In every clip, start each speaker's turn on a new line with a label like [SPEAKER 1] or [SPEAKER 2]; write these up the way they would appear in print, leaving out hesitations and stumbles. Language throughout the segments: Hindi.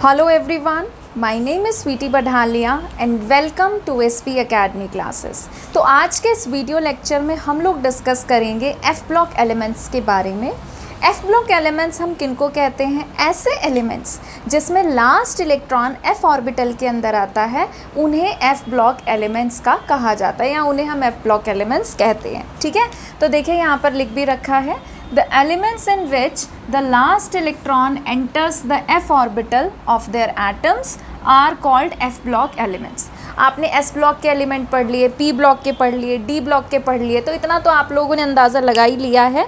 [SPEAKER 1] Hello everyone, my name is Sweety Badhaliya and welcome to SP Academy classes. तो आज के इस वीडियो लेक्चर में हम लोग डिस्कस करेंगे एफ ब्लॉक एलिमेंट्स के बारे में। एफ ब्लॉक एलिमेंट्स हम किनको कहते हैं? ऐसे एलिमेंट्स जिसमें लास्ट इलेक्ट्रॉन एफ ऑर्बिटल के अंदर आता है उन्हें एफ ब्लॉक एलिमेंट्स का कहा जाता है या उन्हें हम एफ ब्लॉक एलिमेंट्स कहते हैं। ठीक है, तो देखिए यहाँ पर लिख भी रखा है the elements in which the last electron enters the f orbital of their atoms are called f block elements। आपने s ब्लॉक के एलिमेंट पढ़ लिए, p ब्लॉक के पढ़ लिए, d ब्लॉक के पढ़ लिए, तो इतना तो आप लोगों ने अंदाज़ा लगा ही लिया है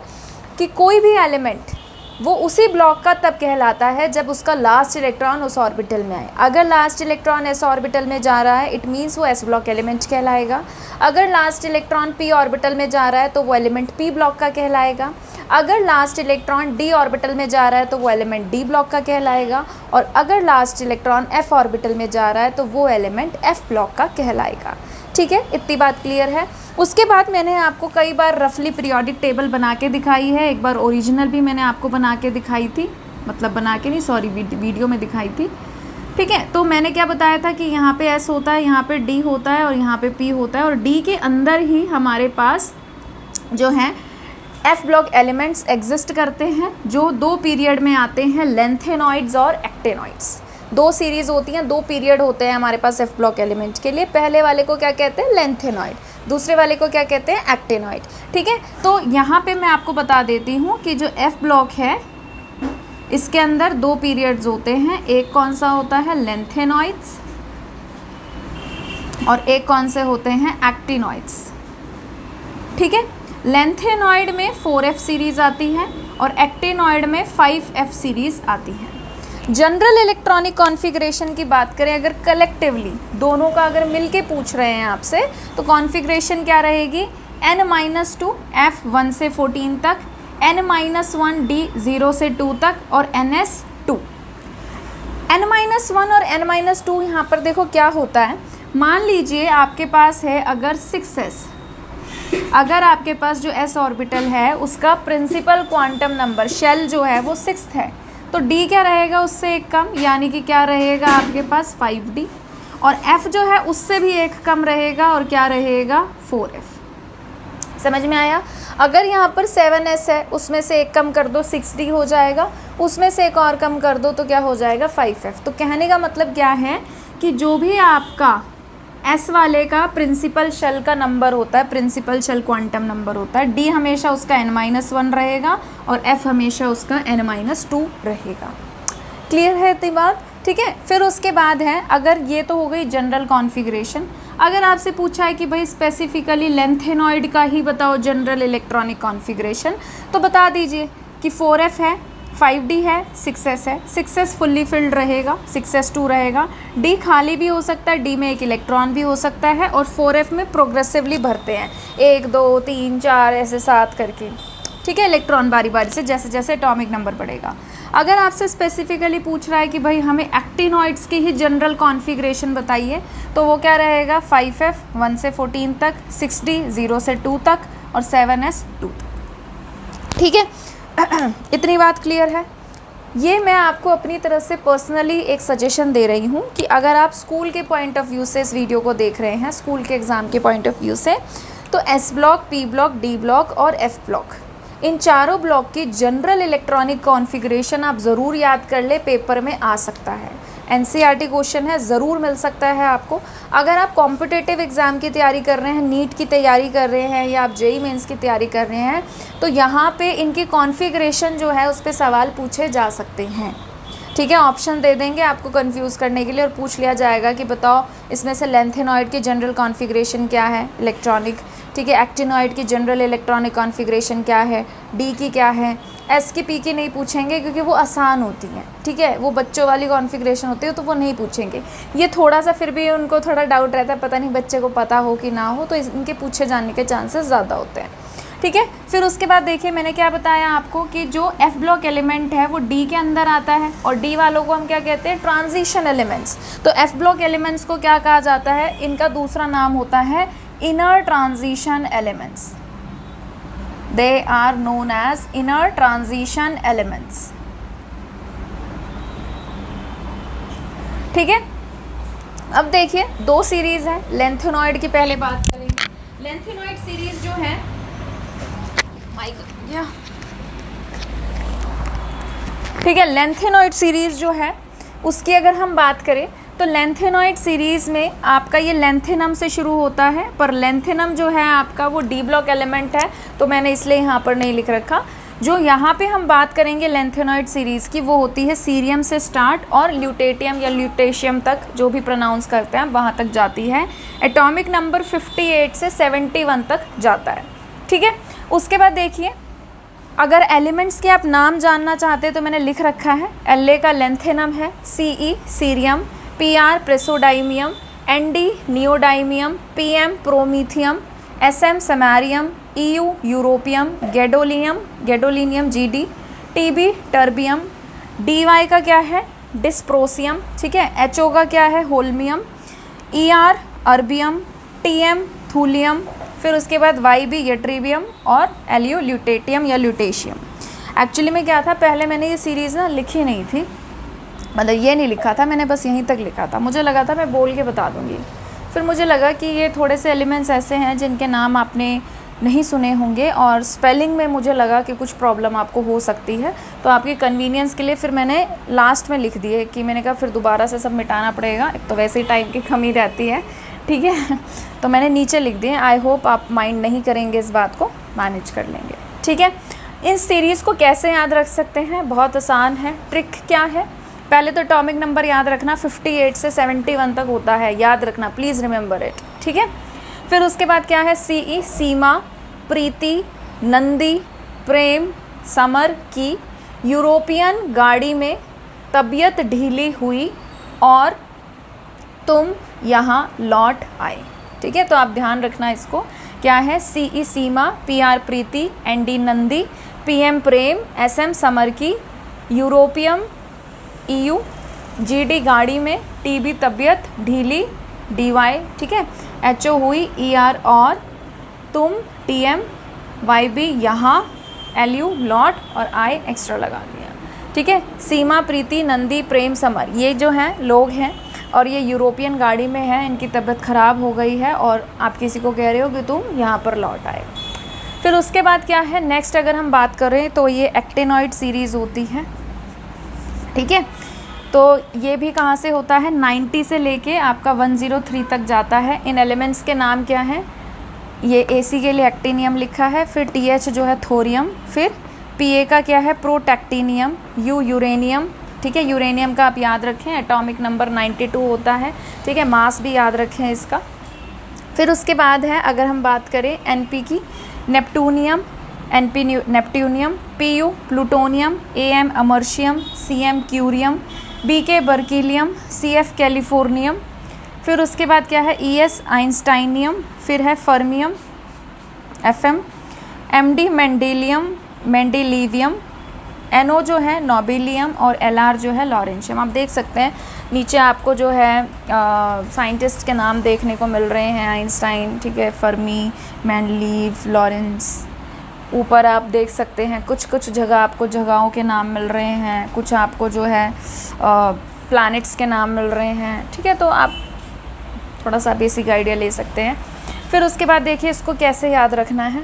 [SPEAKER 1] कि कोई भी एलिमेंट वो उसी ब्लॉक का तब कहलाता है जब उसका लास्ट इलेक्ट्रॉन उस ऑर्बिटल में आए। अगर लास्ट इलेक्ट्रॉन एस ऑर्बिटल में जा रहा है इट मीन्स वो एस ब्लॉक एलिमेंट कहलाएगा। अगर लास्ट इलेक्ट्रॉन पी ऑर्बिटल में जा रहा है तो वो एलिमेंट पी ब्लॉक का कहलाएगा। अगर लास्ट इलेक्ट्रॉन डी ऑर्बिटल में जा रहा है तो वो एलिमेंट डी ब्लॉक का कहलाएगा। और अगर लास्ट इलेक्ट्रॉन एफ ऑर्बिटल में जा रहा है तो वो एलिमेंट एफ ब्लॉक का कहलाएगा। ठीक है, इतनी बात क्लियर है। उसके बाद मैंने आपको कई बार रफली पीरियोडिक टेबल बना के दिखाई है। एक बार ओरिजिनल भी मैंने आपको बना के दिखाई थी, मतलब बना के नहीं, सॉरी, वीडियो में दिखाई थी। ठीक है, तो मैंने क्या बताया था कि यहाँ पे एस होता है, यहाँ पे डी होता है और यहाँ पे पी होता है, और डी के अंदर ही हमारे पास जो है एफ ब्लॉक एलिमेंट्स एग्जिस्ट करते हैं जो दो पीरियड में आते हैं, लेंथेनॉइड्स और एक्टेनॉइड्स। दो सीरीज़ होती हैं, दो पीरियड होते हैं हमारे पास एफ ब्लॉक एलिमेंट के लिए। पहले वाले को क्या कहते हैं? लेंथेनॉइड। दूसरे वाले को क्या कहते हैं? एक्टेनॉइड। ठीक है, तो यहाँ पे मैं आपको बता देती हूँ कि जो एफ ब्लॉक है इसके अंदर दो पीरियड्स होते हैं। एक कौन सा होता है? लेंथेनॉइड्स, और एक कौन से होते हैं? एक्टिनॉइड्स। ठीक है, लेंथेनॉइड में 4F सीरीज़ आती है और एक्टिनॉइड में 5F सीरीज़ आती है। जनरल इलेक्ट्रॉनिक कॉन्फ़िगरेशन की बात करें अगर कलेक्टिवली दोनों का अगर मिल के पूछ रहे हैं आपसे तो कॉन्फ़िगरेशन क्या रहेगी? n-2 F 1 से 14 तक, n-1 D 0 से 2 तक और ns2। n-1 और n-2 यहाँ पर देखो क्या होता है। मान लीजिए आपके पास है अगर 6s, अगर आपके पास जो s ऑर्बिटल है उसका प्रिंसिपल क्वांटम नंबर शेल जो है वो 6 है, तो d क्या रहेगा? उससे एक कम, यानी कि क्या रहेगा आपके पास? 5d। और f जो है उससे भी एक कम रहेगा और क्या रहेगा? 4f। समझ में आया? अगर यहाँ पर 7s है उसमें से एक कम कर दो 6d हो जाएगा, उसमें से एक और कम कर दो तो क्या हो जाएगा? 5f। तो कहने का मतलब क्या है कि जो भी आपका एस वाले का प्रिंसिपल शेल का नंबर होता है, प्रिंसिपल शेल क्वांटम नंबर होता है, डी हमेशा उसका n-1 रहेगा और एफ हमेशा उसका n-2 रहेगा। क्लियर है इतनी बात? ठीक है, फिर उसके बाद है, अगर ये तो हो गई जनरल कॉन्फ़िगरेशन। अगर आपसे पूछा है कि भाई स्पेसिफिकली लेंथेनॉइड का ही बताओ जनरल इलेक्ट्रॉनिक कॉन्फ़िगरेशन, तो बता दीजिए कि 4F है, 5D है, 6s है। 6s फुल्ली फिल्ड रहेगा, 6s2 रहेगा। D खाली भी हो सकता है, D में एक इलेक्ट्रॉन भी हो सकता है, और 4F में प्रोग्रेसिवली भरते हैं 1 2 3 4 ऐसे 7 करके। ठीक है, इलेक्ट्रॉन बारी बारी से जैसे जैसे एटॉमिक नंबर बढ़ेगा। अगर आपसे स्पेसिफिकली पूछ रहा है कि भाई हमें एक्टिनॉइड्स की ही जनरल कॉन्फ़िगरेशन बताइए, तो वो क्या रहेगा? 5F 1 से 14 तक, 6D 0 से 2 तक और 7s 2 तक। ठीक है, इतनी बात क्लियर है? ये मैं आपको अपनी तरफ से पर्सनली एक सजेशन दे रही हूँ कि अगर आप स्कूल के पॉइंट ऑफ व्यू से इस वीडियो को देख रहे हैं, स्कूल के एग्ज़ाम के पॉइंट ऑफ व्यू से, तो S block, P block, D block और एफ ब्लॉक, इन चारों ब्लॉक की जनरल इलेक्ट्रॉनिक कॉन्फ़िगरेशन आप ज़रूर याद कर ले, पेपर में आ सकता है। NCERT क्वेश्चन है, ज़रूर मिल सकता है आपको। अगर आप कॉम्पिटिटिव एग्ज़ाम की तैयारी कर रहे हैं, नीट की तैयारी कर रहे हैं या आप JEE मेंस की तैयारी कर रहे हैं, तो यहाँ पे इनकी कॉन्फ़िगरेशन जो है उस पर सवाल पूछे जा सकते हैं। ठीक है, ऑप्शन दे देंगे आपको कंफ्यूज करने के लिए और पूछ लिया जाएगा कि बताओ इसमें से लेंथेनॉइड की जनरल कॉन्फ़िगरेशन क्या है इलेक्ट्रॉनिक। ठीक है, एक्टिनॉइड की जनरल इलेक्ट्रॉनिक कॉन्फ़िगरेशन क्या है, डी की क्या है। एस की, पी की नहीं पूछेंगे क्योंकि वो आसान होती हैं। ठीक है, वो बच्चों वाली कॉन्फ़िगरेशन होती है तो वो नहीं पूछेंगे। ये थोड़ा सा फिर भी उनको थोड़ा डाउट रहता है, पता नहीं बच्चे को पता हो कि ना हो, तो इनके पूछे जाने के चांसेस ज़्यादा होते हैं। ठीक है, फिर उसके बाद देखिए मैंने क्या बताया आपको कि जो एफ ब्लॉक एलिमेंट है वो डी के अंदर आता है, और डी वालों को हम क्या कहते हैं? Transition elements. तो एफ ब्लॉक एलिमेंट्स को क्या कहा जाता है? इनका दूसरा नाम होता है inner transition elements. They are known as inner transition elements. ठीक है। अब देखिए 2 सीरीज है। लेंथेनॉइड की पहले बात करेंगे। लेंथेनॉइड सीरीज जो है ठीक है, लेंथेनॉइड सीरीज जो है उसकी अगर हम बात करें तो लेंथेनॉइड सीरीज में आपका ये लेंथेनम से शुरू होता है, पर लेंथेनम जो है आपका वो डी ब्लॉक एलिमेंट है, तो मैंने इसलिए यहाँ पर नहीं लिख रखा। जो यहाँ पे हम बात करेंगे लेंथेनॉइड सीरीज़ की वो होती है सीरियम से स्टार्ट और ल्यूटेटियम या ल्यूटेशियम तक, जो भी प्रोनाउंस करते हैं वहाँ तक जाती है। एटॉमिक नंबर 58 से 71 तक जाता है। ठीक है, उसके बाद देखिए अगर एलिमेंट्स के आप नाम जानना चाहते हैं तो मैंने लिख रखा है। La का लेंथेनम है, Ce cerium, Pr praseodymium, Nd neodymium, Pm promethium, Sm samarium, Eu europium, gadolinium Gd, Tb terbium, Dy का क्या है डिस्प्रोसियम, ठीक है। Ho का क्या है holmium, Er erbium, Tm thulium, फिर उसके बाद Yb यट्रीबियम और Lu ल्यूटेटियम या ल्यूटेशियम। एक्चुअली में क्या था, पहले मैंने ये सीरीज़ ना लिखी नहीं थी, मतलब ये नहीं लिखा था मैंने, बस यहीं तक लिखा था। मुझे लगा था मैं बोल के बता दूंगी, फिर मुझे लगा कि ये थोड़े से एलिमेंट्स ऐसे हैं जिनके नाम आपने नहीं सुने होंगे और स्पेलिंग में मुझे लगा कि कुछ प्रॉब्लम आपको हो सकती है, तो आपकी कन्वीनियंस के लिए फिर मैंने लास्ट में लिख दिए कि मैंने कहा फिर दोबारा से सब मिटाना पड़ेगा, एक तो वैसे ही टाइम की कमी रहती है, ठीक है। तो मैंने नीचे लिख दिए। आई होप आप माइंड नहीं करेंगे, इस बात को मैनेज कर लेंगे, ठीक है। इस सीरीज़ को कैसे याद रख सकते हैं, बहुत आसान है। ट्रिक क्या है, पहले तो एटॉमिक नंबर याद रखना 58 से 71 तक होता है, याद रखना, प्लीज़ रिमेंबर इट, ठीक है। फिर उसके बाद क्या है, Ce सीमा, प्रीति, नंदी, प्रेम, समर की यूरोपियन गाड़ी में तबीयत ढीली हुई और तुम यहाँ लौट आए, ठीक है। तो आप ध्यान रखना इसको, क्या है Ce सीमा, Pr प्रीति, Nd नंदी, Pm प्रेम, Sm समर की, यूरोपियम EU, Gd गाड़ी में, Tb तबीयत ढीली, Dy, ठीक है, Ho हुई, Er और, तुम Tm, Yb यहाँ, Lu लौट और I एक्स्ट्रा लगा दिया, ठीक है। सीमा, प्रीति, नंदी, प्रेम, समर, ये जो हैं लोग हैं और ये यूरोपियन गाड़ी में है, इनकी तबीयत ख़राब हो गई है और आप किसी को कह रहे हो कि तुम यहाँ पर लौट आए। फिर उसके बाद क्या है, नेक्स्ट अगर हम बात करें तो ये एक्टिनॉइड सीरीज़ होती है, ठीक है। तो ये भी कहाँ से होता है, 90 से लेके आपका 103 तक जाता है। इन एलिमेंट्स के नाम क्या हैं, ये Ac के लिए एक्टिनियम लिखा है, फिर TH जो है थोरियम, फिर Pa का क्या है प्रोटैक्टिनियम, U यूरेनियम, ठीक है। यूरेनियम का आप याद रखें एटॉमिक नंबर 92 होता है, ठीक है। मास भी याद रखें इसका। फिर उसके बाद है अगर हम बात करें Np की, नेप्टूनियम, Np नेप्ट्यूनियम, Pu plutonium, Am अमर्शियम, Cm curium, Bk बर्कीलियम, Cf californium. फिर उसके बाद क्या है Es आइंस्टाइनियम, फिर है फर्मियम Fm, Md मेंडेलिवियम, NO जो है नोबेलियम और Lr जो है लॉरेंशियम। आप देख सकते हैं नीचे आपको जो है साइंटिस्ट के नाम देखने को मिल रहे हैं, आइंस्टाइन, ठीक है, फर्मी, मेंडलीव, लॉरेंस। ऊपर आप देख सकते हैं कुछ जगह आपको जगहों के नाम मिल रहे हैं, कुछ आपको जो है प्लैनेट्स के नाम मिल रहे हैं, ठीक है। तो आप थोड़ा सा बेसिक आइडिया ले सकते हैं। फिर उसके बाद देखिए इसको कैसे याद रखना है,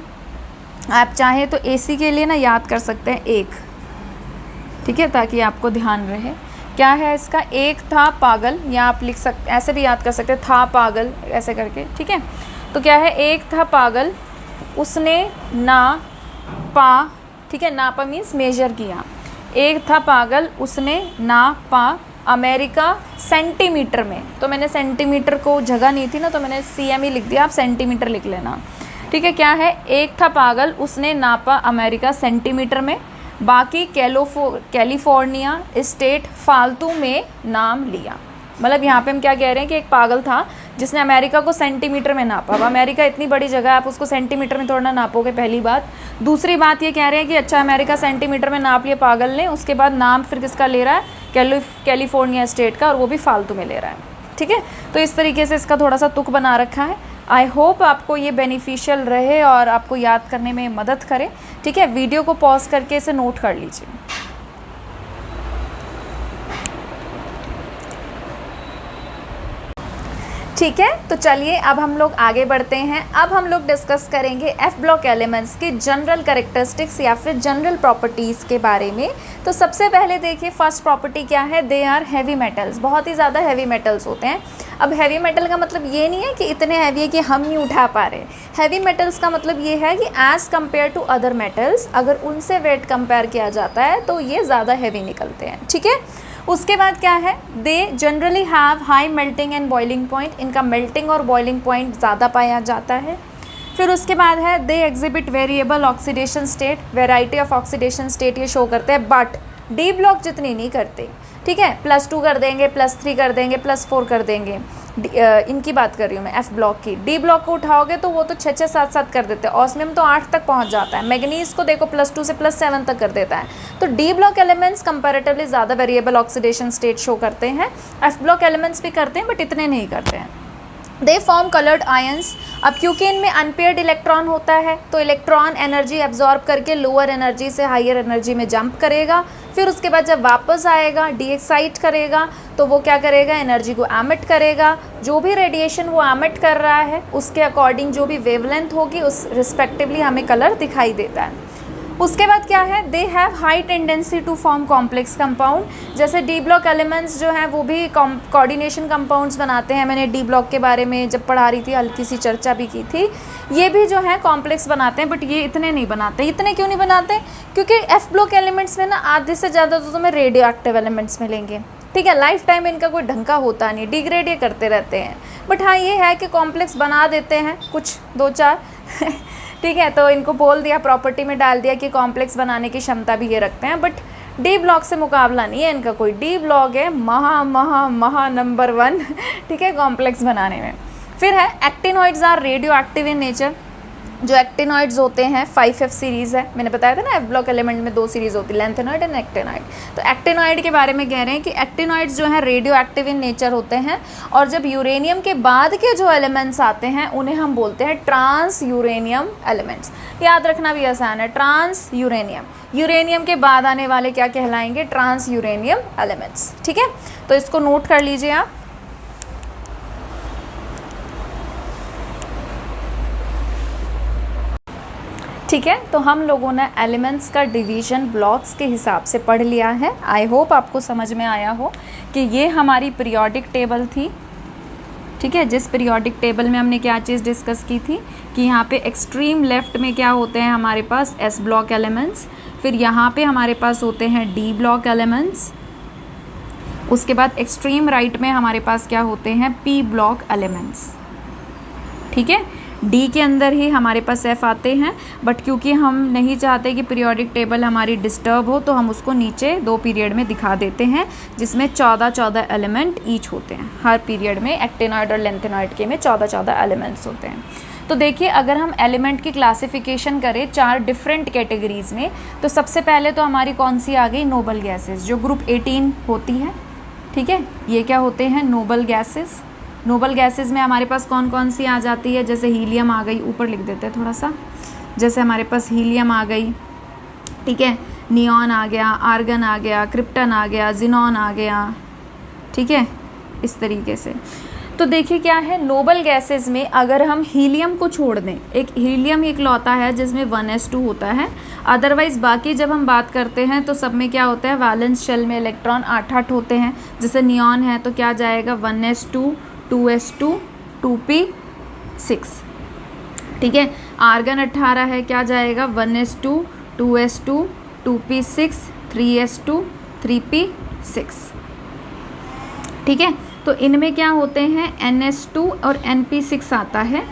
[SPEAKER 1] आप चाहें तो AC के लिए ना याद कर सकते हैं 1, ठीक है, ताकि आपको ध्यान रहे। क्या है इसका, एक था पागल, या आप लिख सकते ऐसे भी याद कर सकते हैं, था पागल ऐसे करके, ठीक है। तो क्या है, एक था पागल उसने ना पा, ठीक है, नापा मीन्स मेजर किया। एक था पागल उसने ना पा अमेरिका सेंटीमीटर में, तो मैंने सेंटीमीटर को जगह नहीं थी ना, तो मैंने CM ही लिख दिया, आप सेंटीमीटर लिख लेना, ठीक है। क्या है, एक था पागल उसने नापा अमेरिका सेंटीमीटर में, बाकी कैलिफोर्निया स्टेट फालतू में नाम लिया। मतलब यहाँ पे हम क्या कह रहे हैं कि एक पागल था जिसने अमेरिका को सेंटीमीटर में नापा। अब अमेरिका इतनी बड़ी जगह है, आप उसको सेंटीमीटर में थोड़ा ना नापोगे, पहली बात। दूसरी बात ये कह रहे हैं कि अच्छा अमेरिका सेंटीमीटर में नाप लिया पागल ने, उसके बाद नाम फिर किसका ले रहा है, कैलिफोर्निया स्टेट का, और वो भी फालतू में ले रहा है, ठीक है। तो इस तरीके से इसका थोड़ा सा तुक बना रखा है। आई होप आपको ये बेनिफिशियल रहे और आपको याद करने में मदद करे, ठीक है। वीडियो को पॉज करके इसे नोट कर लीजिए। ठीक है, तो चलिए अब हम लोग आगे बढ़ते हैं। अब हम लोग डिस्कस करेंगे एफ ब्लॉक एलिमेंट्स के जनरल कैरेक्टरिस्टिक्स या फिर जनरल प्रॉपर्टीज़ के बारे में। तो सबसे पहले देखिए फर्स्ट प्रॉपर्टी क्या है, दे आर हैवी मेटल्स, बहुत ही ज़्यादा हैवी मेटल्स होते हैं। अब हैवी मेटल का मतलब ये नहीं है कि इतने हैवी है कि हम नहीं उठा पा रहे। हैवी मेटल्स का मतलब ये है कि as compared to other metals, अगर उनसे वेट कंपेयर किया जाता है तो ये ज़्यादा हैवी निकलते हैं। ठीक है, उसके बाद क्या है, they generally have high melting and boiling point, इनका मेल्टिंग और बॉइलिंग पॉइंट ज़्यादा पाया जाता है। फिर उसके बाद है they exhibit variable oxidation state, variety of oxidation state ये शो करते हैं, बट डी ब्लॉक जितनी नहीं करते। ठीक है, +2 कर देंगे, +3 कर देंगे, +4 कर देंगे। इनकी बात कर रही हूँ मैं एफ ब्लॉक की। डी ब्लॉक को उठाओगे तो वो तो 6 7 7 कर देते हैं, ऑस्मियम तो 8 तक पहुँच जाता है, मैग्नीज को देखो +2 से +7 तक कर देता है। तो डी ब्लॉक एलिमेंट्स कंपैरेटिवली ज़्यादा वेरिएबल ऑक्सीडेशन स्टेट शो करते हैं, एफ ब्लॉक एलिमेंट्स भी करते हैं बट इतने नहीं करते हैं। दे फॉर्म कलर्ड आयंस, अब क्योंकि इनमें अनपेयर्ड इलेक्ट्रॉन होता है तो इलेक्ट्रॉन एनर्जी एब्जॉर्ब करके लोअर एनर्जी से हायर एनर्जी में जंप करेगा, फिर उसके बाद जब वापस आएगा डी एक्साइट करेगा तो वो क्या करेगा, एनर्जी को एमिट करेगा। जो भी रेडिएशन वो एमिट कर रहा है उसके अकॉर्डिंग जो भी वेवलेंथ होगी उस रिस्पेक्टिवली हमें कलर दिखाई देता है। उसके बाद क्या है, they have high tendency to form complex compound, जैसे डी ब्लॉक एलिमेंट्स जो हैं वो भी कोऑर्डिनेशन कंपाउंड्स बनाते हैं। मैंने डी ब्लॉक के बारे में जब पढ़ा रही थी हल्की सी चर्चा भी की थी। ये भी जो है कॉम्प्लेक्स बनाते हैं बट ये इतने नहीं बनाते। इतने क्यों नहीं बनाते, क्योंकि एफ ब्लॉक एलिमेंट्स में ना आधे से ज़्यादा तो तुम्हें रेडियो एक्टिव एलिमेंट्स मिलेंगे। ठीक है, लाइफ टाइम इनका कोई ढंग का होता नहीं, डिग्रेड ये करते रहते हैं। बट हाँ ये है कि कॉम्प्लेक्स बना देते हैं कुछ 2-4 ठीक है, तो इनको बोल दिया, प्रॉपर्टी में डाल दिया कि कॉम्प्लेक्स बनाने की क्षमता भी ये रखते हैं, बट डी ब्लॉक से मुकाबला नहीं है इनका कोई। डी ब्लॉक है महा नंबर 1 ठीक है कॉम्प्लेक्स बनाने में। फिर है actinoids are radioactive in nature, जो एक्टिनॉइड्स होते हैं 5F सीरीज़ है, मैंने बताया था ना एफ ब्लॉक एलिमेंट में 2 सीरीज़ होती है, लेंथेनॉइड एंड एक्टिनॉइड। तो एक्टिनॉइड के बारे में कह रहे हैं कि एक्टिनॉइड्स जो हैं रेडियो एक्टिव इन नेचर होते हैं, और जब यूरेनियम के बाद के जो एलिमेंट्स आते हैं उन्हें हम बोलते हैं ट्रांस यूरेनियम एलिमेंट्स। याद रखना भी आसान है, ट्रांस यूरेनियम, यूरेनियम के बाद आने वाले क्या कहलाएंगे, ट्रांस यूरेनियम एलिमेंट्स। ठीक है, तो इसको नोट कर लीजिए आप। ठीक है, तो हम लोगों ने एलिमेंट्स का डिवीज़न ब्लॉक्स के हिसाब से पढ़ लिया है। आई होप आपको समझ में आया हो कि ये हमारी पीरियोडिक टेबल थी। ठीक है, जिस पीरियोडिक टेबल में हमने क्या चीज़ डिस्कस की थी कि यहाँ पे एक्सट्रीम लेफ़्ट में क्या होते हैं हमारे पास एस ब्लॉक एलिमेंट्स, फिर यहाँ पे हमारे पास होते हैं डी ब्लॉक एलिमेंट्स, उसके बाद एक्सट्रीम राइट में हमारे पास क्या होते हैं पी ब्लॉक एलिमेंट्स। ठीक है, डी के अंदर ही हमारे पास एफ आते हैं, बट क्योंकि हम नहीं चाहते कि पीरियोडिक टेबल हमारी डिस्टर्ब हो तो हम उसको नीचे 2 पीरियड में दिखा देते हैं, जिसमें 14 एलिमेंट ईच होते हैं हर पीरियड में। एक्टिनॉइड और लेंथेनॉइड के में 14 एलिमेंट्स होते हैं। तो देखिए अगर हम एलिमेंट की क्लासिफिकेशन करें 4 डिफरेंट कैटेगरीज में, तो सबसे पहले तो हमारी कौन सी आ गई, नोबल गैसेस, जो ग्रुप 18 होती है। ठीक है, ये क्या होते हैं, नोबल गैसेस। नोबल गैसेस में हमारे पास कौन कौन सी आ जाती है, जैसे हीलियम आ गई, ऊपर लिख देते हैं थोड़ा सा, जैसे हमारे पास हीलियम आ गई, ठीक है, नियॉन आ गया, आर्गन आ गया, क्रिप्टन आ गया, जिनॉन आ गया। ठीक है, इस तरीके से। तो देखिए क्या है, नोबल गैसेस में अगर हम हीलियम को छोड़ दें, एक हीलियम एक लौता है जिसमें 1s2 होता है, अदरवाइज़ बाकी जब हम बात करते हैं तो सब में क्या होता है, वैलेंस शेल में इलेक्ट्रॉन 8 होते हैं। जैसे नियॉन है तो क्या जाएगा 1s2 2s2 2p6। ठीक है, आर्गन 18 है, क्या जाएगा 1s2 2s2 2p6 3s2 3p6। ठीक है, तो इनमें क्या होते हैं ns2 और np6 आता है,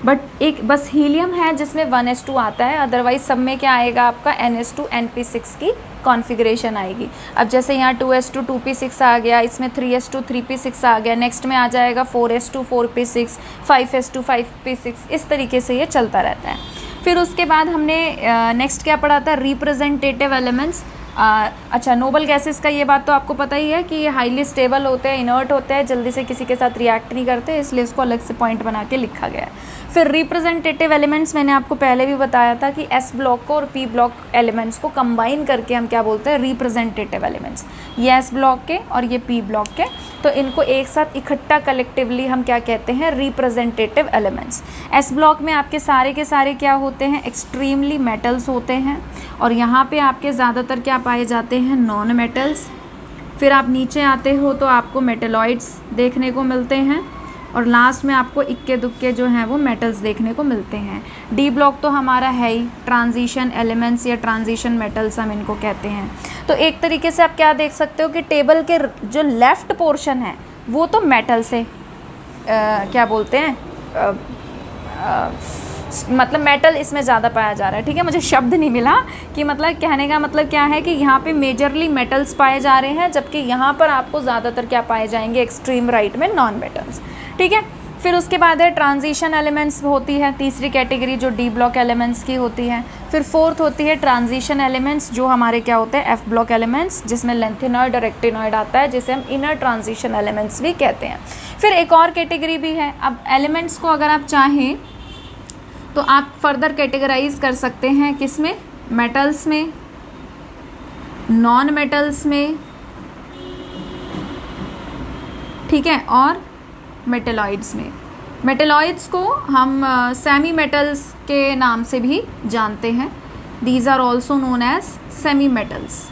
[SPEAKER 1] बट एक बस हीलियम है जिसमें 1s2 आता है, अदरवाइज सब में क्या आएगा आपका ns2 np6 की कॉन्फ़िगरेशन आएगी। अब जैसे यहाँ 2s2 2p6 आ गया, इसमें 3s2 3p6 आ गया, नेक्स्ट में आ जाएगा 4s2 4p6 5s2 5p6, इस तरीके से ये चलता रहता है। फिर उसके बाद हमने नेक्स्ट क्या पढ़ा था, रिप्रेजेंटेटिव एलिमेंट्स। अच्छा, नोबल गैसेस का ये बात तो आपको पता ही है कि ये हाईली स्टेबल होते हैं, इनर्ट होते हैं, जल्दी से किसी के साथ रिएक्ट नहीं करते, इसलिए इसको अलग से पॉइंट बना के लिखा गया है। फिर रिप्रेजेंटेटिव एलिमेंट्स, मैंने आपको पहले भी बताया था कि एस ब्लॉक को और पी ब्लॉक एलिमेंट्स को कंबाइन करके हम क्या बोलते हैं, रिप्रेजेंटेटिव एलिमेंट्स। ये एस ब्लॉक के और ये पी ब्लॉक के, तो इनको एक साथ इकट्ठा कलेक्टिवली हम क्या कहते हैं, रिप्रेजेंटेटिव एलिमेंट्स। एस ब्लॉक में आपके सारे के सारे क्या होते हैं, एक्सट्रीमली मेटल्स होते हैं, और यहाँ पे आपके ज़्यादातर क्या पाए जाते हैं, नॉन मेटल्स। फिर आप नीचे आते हो तो आपको मेटेलॉइड्स देखने को मिलते हैं, और लास्ट में आपको इक्के दुक्के जो हैं वो मेटल्स देखने को मिलते हैं। डी ब्लॉक तो हमारा है ही ट्रांजिशन एलिमेंट्स या ट्रांजिशन मेटल्स हम इनको कहते हैं। तो एक तरीके से आप क्या देख सकते हो कि टेबल के जो लेफ़्ट पोर्शन है वो तो मेटल से क्या बोलते हैं, मतलब मेटल इसमें ज़्यादा पाया जा रहा है। ठीक है, मुझे शब्द नहीं मिला कि मतलब कहने का मतलब क्या है कि यहाँ पे मेजरली मेटल्स पाए जा रहे हैं, जबकि यहाँ पर आपको ज़्यादातर क्या पाए जाएंगे, एक्सट्रीम राइट में नॉन मेटल्स। ठीक है, फिर उसके बाद है ट्रांजिशन एलिमेंट्स होती है तीसरी कैटेगरी, जो डी ब्लॉक एलिमेंट्स की होती है। फिर फोर्थ होती है ट्रांजिशन एलिमेंट्स, जो हमारे क्या होते हैं, एफ ब्लॉक एलिमेंट्स, जिसमें लेंथेनॉइड और एक्टिनॉइड आता है, जिसे हम इनर ट्रांजिशन एलिमेंट्स भी कहते हैं। फिर एक और कैटेगरी भी है। अब एलिमेंट्स को अगर आप चाहें तो आप फर्दर कैटेगराइज कर सकते हैं, किसमें, मेटल्स में, नॉन मेटल्स में, ठीक है, और मेटेलॉइड्स में। मेटेलॉइड्स को हम सेमी मेटल्स के नाम से भी जानते हैं। These are also known as semi metals.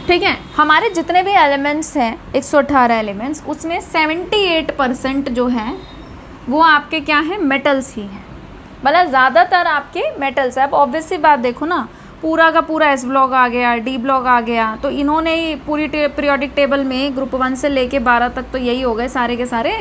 [SPEAKER 1] ठीक है, हमारे जितने भी एलिमेंट्स हैं 118 एलिमेंट्स, उसमें 78% जो हैं वो आपके क्या हैं, मेटल्स ही हैं। मतलब ज़्यादातर आपके मेटल्स है। अब ऑब्वियस सी बात देखो ना, पूरा का पूरा एस ब्लॉक आ गया, डी ब्लॉक आ गया, तो इन्होंने ही पूरी पीरियोडिक टेबल में ग्रुप 1 से लेके 12 तक तो यही हो गए सारे के सारे।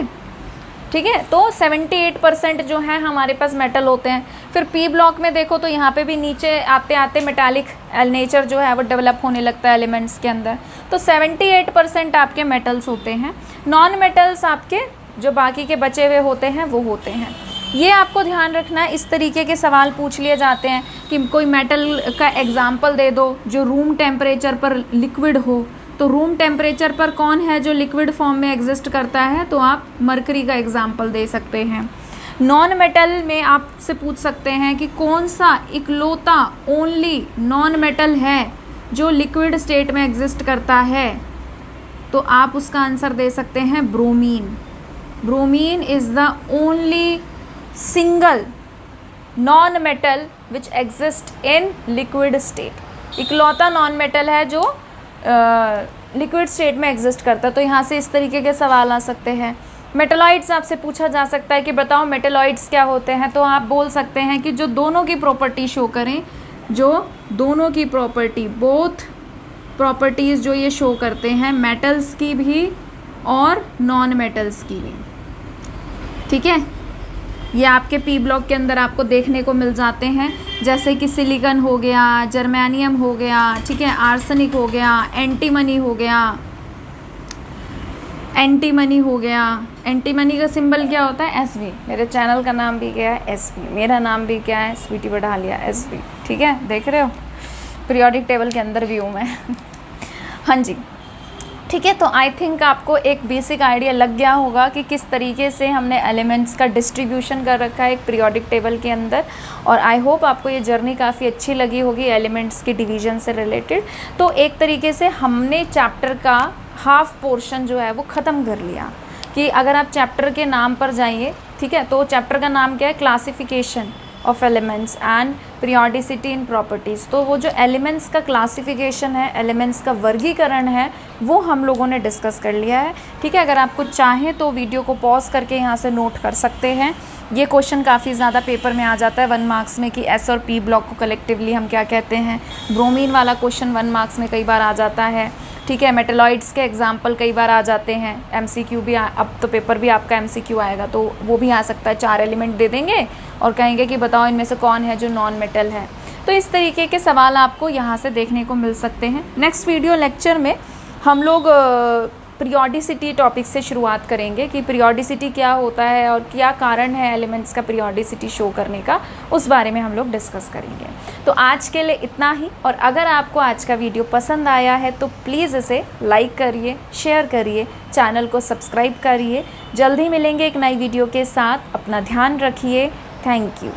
[SPEAKER 1] ठीक है, तो 78% जो है हमारे पास मेटल होते हैं। फिर पी ब्लॉक में देखो तो यहाँ पे भी नीचे आते आते मेटालिक नेचर जो है वो डेवलप होने लगता है एलिमेंट्स के अंदर। तो 78% आपके मेटल्स होते हैं। नॉन मेटल्स आपके जो बाकी के बचे हुए होते हैं वो होते हैं। ये आपको ध्यान रखना है, इस तरीके के सवाल पूछ लिए जाते हैं कि कोई मेटल का एग्जाम्पल दे दो जो रूम टेम्परेचर पर लिक्विड हो। तो रूम टेम्परेचर पर कौन है जो लिक्विड फॉर्म में एग्जिस्ट करता है, तो आप मरकरी का एग्जाम्पल दे सकते हैं। नॉन मेटल में आपसे पूछ सकते हैं कि कौन सा इकलौता ओनली नॉन मेटल है जो लिक्विड स्टेट में एग्जिस्ट करता है, तो आप उसका आंसर दे सकते हैं bromine. Bromine is the only single non metal which exist in liquid state. इकलौता नॉन मेटल है जो लिक्विड स्टेट में एग्जिस्ट करता है। तो यहाँ से इस तरीके के सवाल आ सकते हैं। मेटेलॉइड्स आपसे पूछा जा सकता है कि बताओ मेटेलॉइड्स क्या होते हैं, तो आप बोल सकते हैं कि जो दोनों की प्रॉपर्टी शो करें, जो दोनों की प्रॉपर्टी, बोथ प्रॉपर्टीज़ जो ये शो करते हैं, मेटल्स की भी और नॉन मेटल्स की भी। ठीक है, ये आपके पी ब्लॉक के अंदर आपको देखने को मिल जाते हैं, जैसे कि सिलिकॉन हो गया, जर्मेनियम हो गया, ठीक है, आर्सेनिक हो गया, एंटीमनी हो गया, एंटीमनी हो गया। एंटीमनी का सिंबल क्या होता है, SV। मेरे चैनल का नाम भी क्या है, SV। मेरा नाम भी क्या है, स्वीटी बढ़ालिया, SV। ठीक है, देख रहे हो, पीरियोडिक टेबल के अंदर भी हूँ मैं। हाँ जी, ठीक है। तो आई थिंक आपको एक बेसिक आइडिया लग गया होगा कि किस तरीके से हमने एलिमेंट्स का डिस्ट्रीब्यूशन कर रखा है एक पीरियोडिक टेबल के अंदर, और आई होप आपको ये जर्नी काफ़ी अच्छी लगी होगी एलिमेंट्स के डिवीजन से रिलेटेड। तो एक तरीके से हमने चैप्टर का हाफ पोर्शन जो है वो ख़त्म कर लिया। कि अगर आप चैप्टर के नाम पर जाइए, ठीक है, तो चैप्टर का नाम क्या है, classification of elements and periodicity in properties. तो वो जो एलिमेंट्स का क्लासिफिकेशन है, एलिमेंट्स का वर्गीकरण है, वो हम लोगों ने डिस्कस कर लिया है। ठीक है, अगर आपको चाहें तो वीडियो को पॉज करके यहाँ से नोट कर सकते हैं। ये क्वेश्चन काफ़ी ज़्यादा पेपर में आ जाता है 1 मार्क्स में, कि एस और पी ब्लॉक को कलेक्टिवली हम क्या कहते हैं। ब्रोमीन वाला क्वेश्चन 1 मार्क्स में कई बार आ जाता है। ठीक है, मेटेलॉइड्स के एग्जाम्पल कई बार आ जाते हैं। MCQ भी अब तो पेपर भी आपका MCQ आएगा, तो वो भी आ सकता है। 4 एलिमेंट दे देंगे और कहेंगे कि बताओ इनमें से कौन है जो नॉन मेटल है। तो इस तरीके के सवाल आपको यहाँ से देखने को मिल सकते हैं। नेक्स्ट वीडियो लेक्चर में हम लोग पीरियोडिसिटी टॉपिक से शुरुआत करेंगे कि पीरियोडिसिटी क्या होता है और क्या कारण है एलिमेंट्स का पीरियोडिसिटी शो करने का, उस बारे में हम लोग डिस्कस करेंगे। तो आज के लिए इतना ही, और अगर आपको आज का वीडियो पसंद आया है तो प्लीज़ इसे लाइक करिए, शेयर करिए, चैनल को सब्सक्राइब करिए। जल्द ही मिलेंगे एक नई वीडियो के साथ। अपना ध्यान रखिए। Thank you.